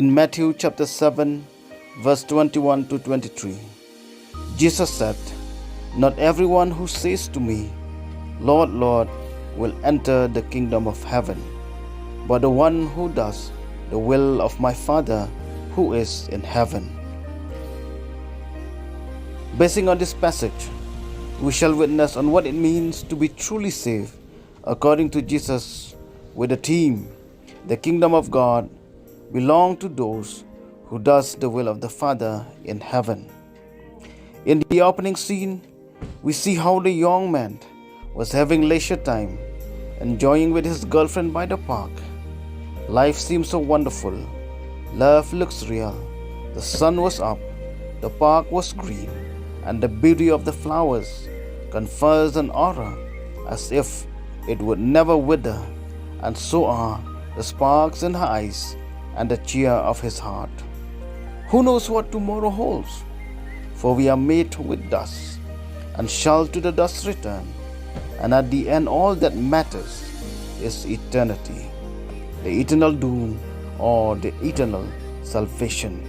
In Matthew chapter 7, verse 21 to 23, Jesus said, "Not everyone who says to me, 'Lord, Lord,' will enter the kingdom of heaven, but the one who does the will of my Father who is in heaven." Basing on this passage, we shall witness on what it means to be truly saved according to Jesus, with the theme, "The kingdom of God belongs to those who does the will of the Father in heaven." In the opening scene, we see how the young man was having leisure time, enjoying with his girlfriend by the park. Life seems so wonderful. Love looks real. The sun was up, the park was green, and the beauty of the flowers confers an aura as if it would never wither, and so are the sparks in her eyes and the cheer of his heart. Who knows what tomorrow holds? For we are made with dust, and shall to the dust return, and at the end all that matters is eternity, the eternal doom or the eternal salvation.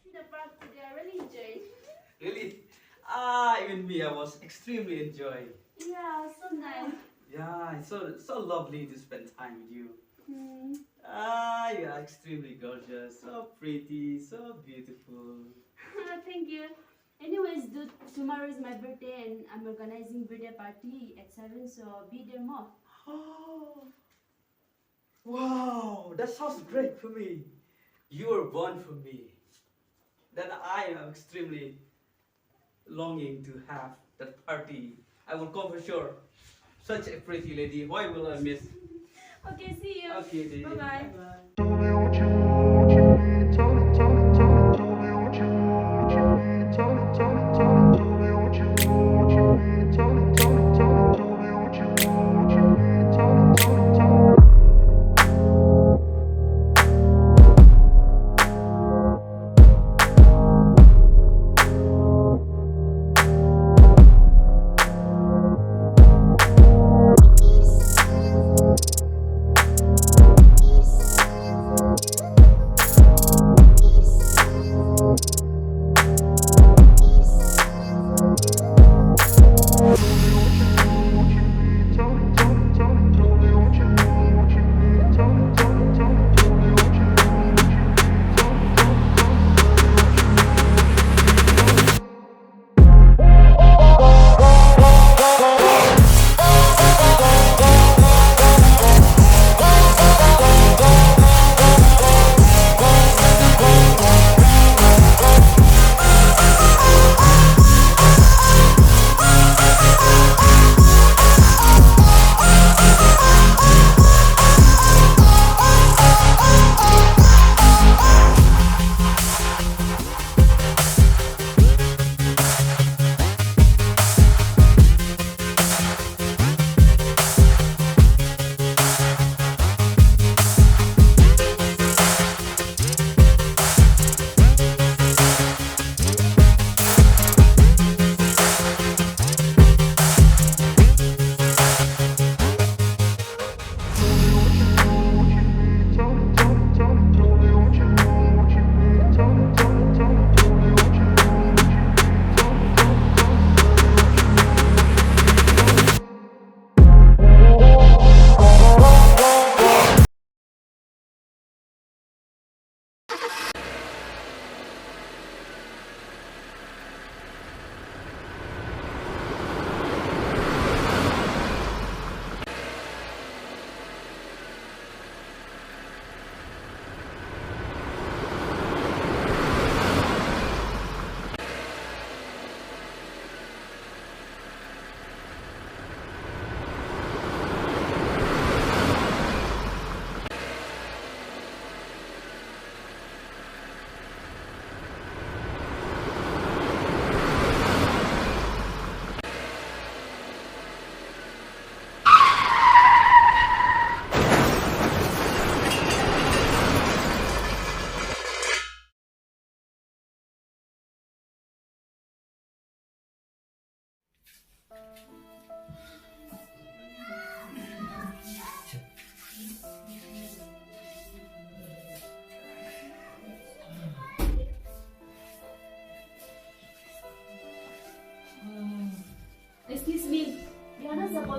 The park today, I really enjoyed. Really? Even me, I was extremely enjoying. Yeah, so nice. Yeah, it's so lovely to spend time with you. You are extremely gorgeous, so pretty, so beautiful. Thank you. Anyways, dude, tomorrow is my birthday and I'm organizing birthday party at 7, so be there more. Oh, wow, that sounds great for me. You were born for me. Then I am extremely longing to have that party. I will come for sure. Such a pretty lady. Why will I miss? Okay, see you. Okay, lady. Bye-bye. Bye-bye.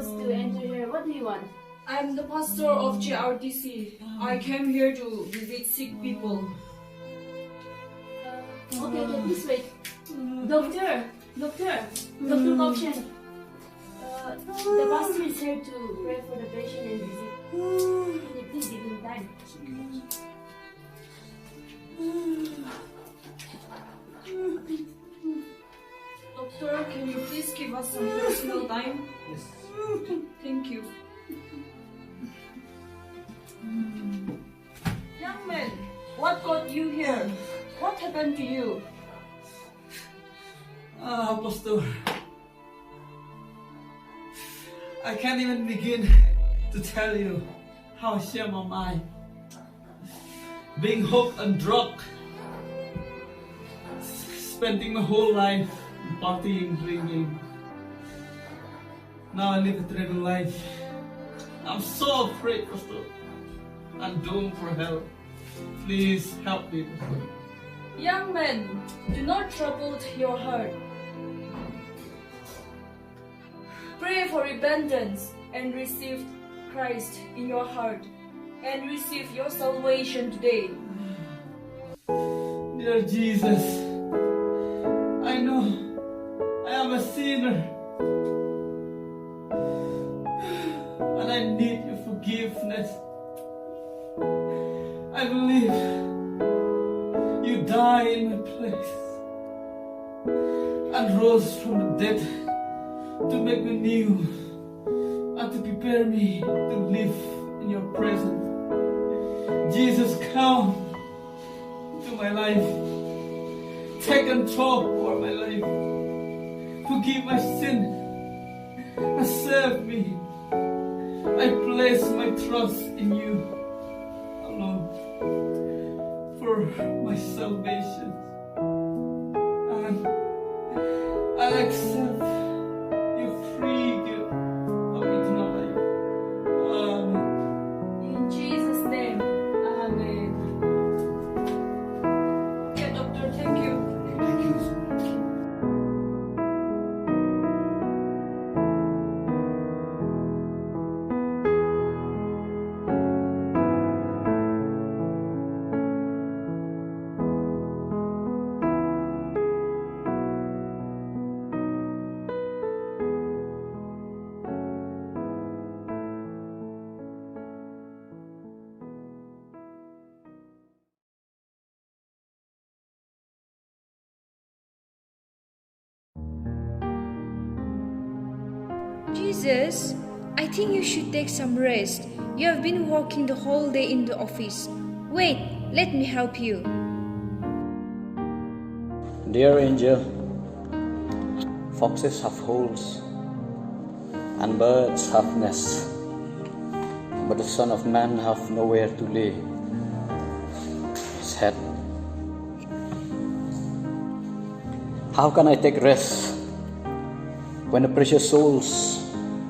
supposed to enter here. What do you want? I'm the pastor of GRDC. I came here to visit sick people. Okay, please wait. Doctor Kaushan. The pastor is here to pray for the patient and visit. Can you please give him time? Doctor, can you please give us some personal time? Yes. Thank you. Young man, what got you here? What happened to you? Pastor, I can't even begin to tell you how ashamed am I. Being hooked on drug, spending my whole life partying, drinking. Now I live a terrible life. I'm so afraid, Pastor. I'm doomed for hell. Please help me, Pastor. Young man, do not trouble your heart. Pray for repentance and receive Christ in your heart and receive your salvation today. Dear Jesus, I know I am a sinner and I need your forgiveness. I believe you died in my place and rose from the dead to make me new and to prepare me to live in your presence. Jesus, come to my life. Take control over my life. Forgive my sin and save me. I place my trust in you alone for my salvation. And I accept your free gift of eternal life. Amen. In Jesus' name, Amen. Okay, doctor, thank you. Thank you. Jesus, I think you should take some rest. You have been working the whole day in the office. Wait, let me help you. Dear angel, foxes have holes and birds have nests, but the Son of Man have nowhere to lay his head. How can I take rest when the precious souls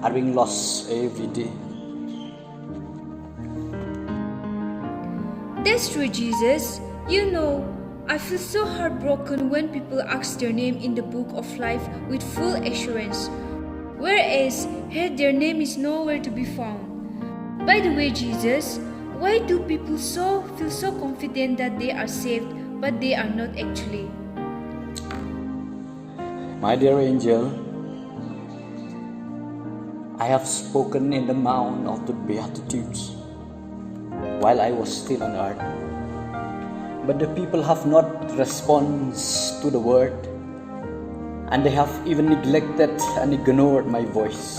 are being lost every day? That's true, Jesus. You know, I feel so heartbroken when people ask their name in the book of life with full assurance, whereas here their name is nowhere to be found. By the way, Jesus, why do people feel so confident that they are saved, but they are not actually? My dear angel, I have spoken in the Mount of the Beatitudes while I was still on earth, but the people have not responded to the word, and they have even neglected and ignored my voice.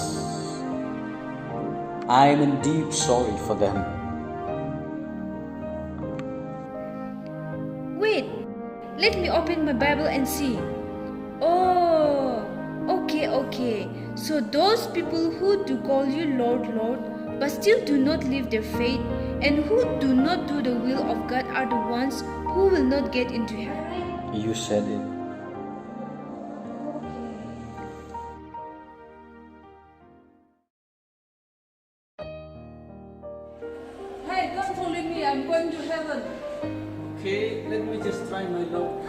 I am indeed sorry for them. Wait, let me open my Bible and see. Oh, okay. So those people who do call you Lord, Lord, but still do not live their faith, and who do not do the will of God are the ones who will not get into heaven. You said it. Hey, don't bully me. I'm going to heaven. Okay, let me just try my luck.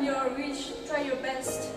Your wish. Try your best.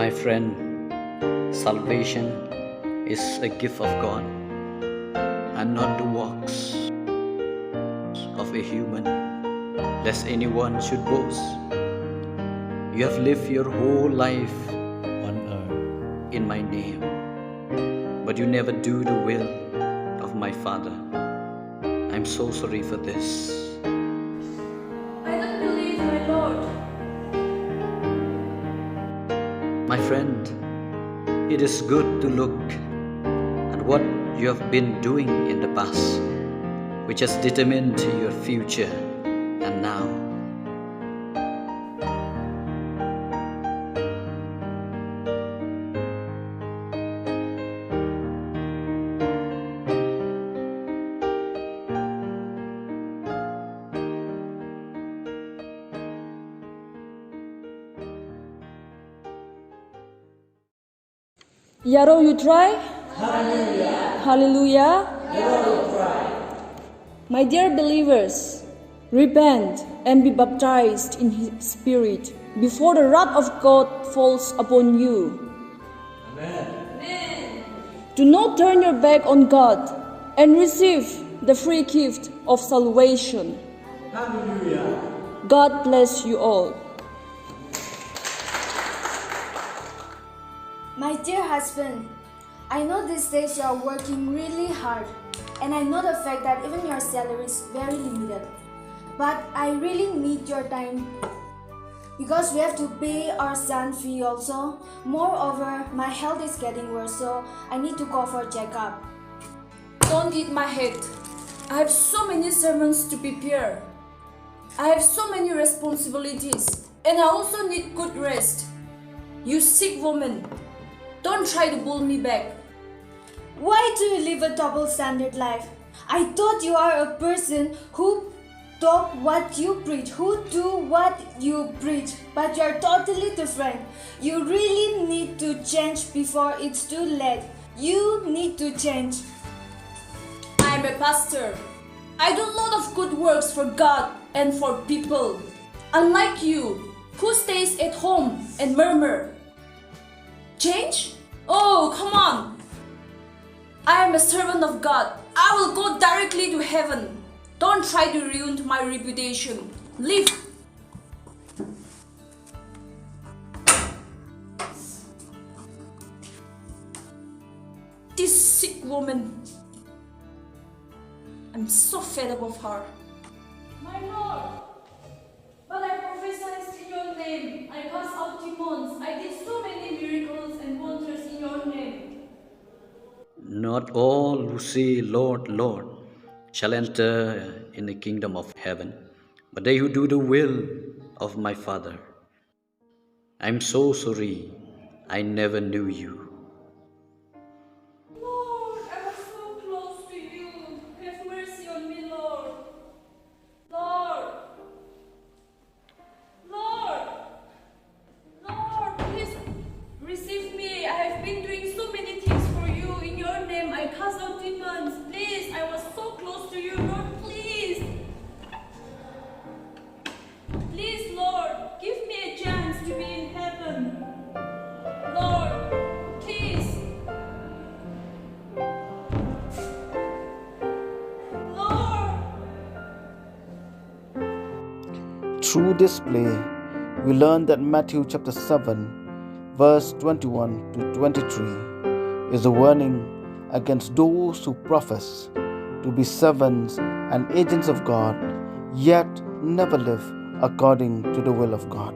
My friend, salvation is a gift of God and not the works of a human, lest anyone should boast. You have lived your whole life on earth in my name, but you never do the will of my Father. I'm so sorry for this. I don't believe, my Lord. My friend, it is good to look at what you have been doing in the past, which has determined your future and now. Yaro, you try? Hallelujah. Hallelujah. Yaro, try. My dear believers, repent and be baptized in His Spirit before the wrath of God falls upon you. Amen. Do not turn your back on God and receive the free gift of salvation. Hallelujah. God bless you all. My dear husband, I know these days you are working really hard, and I know the fact that even your salary is very limited. But I really need your time because we have to pay our son fee also. Moreover, my health is getting worse, so I need to go for checkup. Don't eat my head. I have so many sermons to prepare. I have so many responsibilities, and I also need good rest. You sick woman, don't try to pull me back. Why do you live a double standard life? I thought you are a person who talk what you preach, who do what you preach, but you are totally different. You really need to change before it's too late. You need to change. I'm a pastor. I do a lot of good works for God and for people. Unlike you, who stays at home and murmur. Change? Oh, come on. I am a servant of God. I will go directly to heaven. Don't try to ruin my reputation. Leave. This sick woman. I'm so fed up of her. My Lord, but I prophesied in your name. I cast out demons. I did so many miracles and wonders in your name. Not all who say, Lord, Lord, shall enter in the kingdom of heaven, but they who do the will of my Father. I'm so sorry. I never knew you. Lord, I was so close to you. Have mercy on me, Lord. Lord. Lord. Lord, please receive me. I have been doing so many things for you. In your name, I cast out demons. Please, I was so close to you, Lord. Please. Please, Lord, give me a chance to be in heaven. Lord, please. Lord. Through this play, we learn that Matthew chapter 7, verse 21 to 23 is a warning against those who profess to be servants and agents of God, yet never live according to the will of God.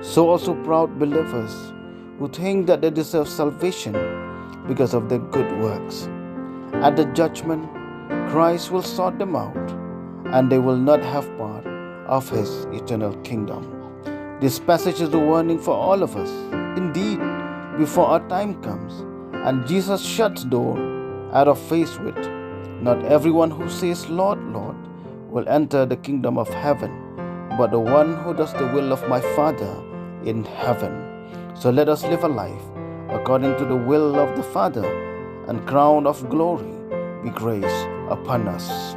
So also proud believers who think that they deserve salvation because of their good works. At the judgment, Christ will sort them out, and they will not have part of His eternal kingdom. This passage is a warning for all of us. Indeed, before our time comes and Jesus shuts door at our face with, not everyone who says, Lord, Lord, will enter the kingdom of heaven, but the one who does the will of my Father in heaven. So let us live a life according to the will of the Father, and crown of glory be graced upon us.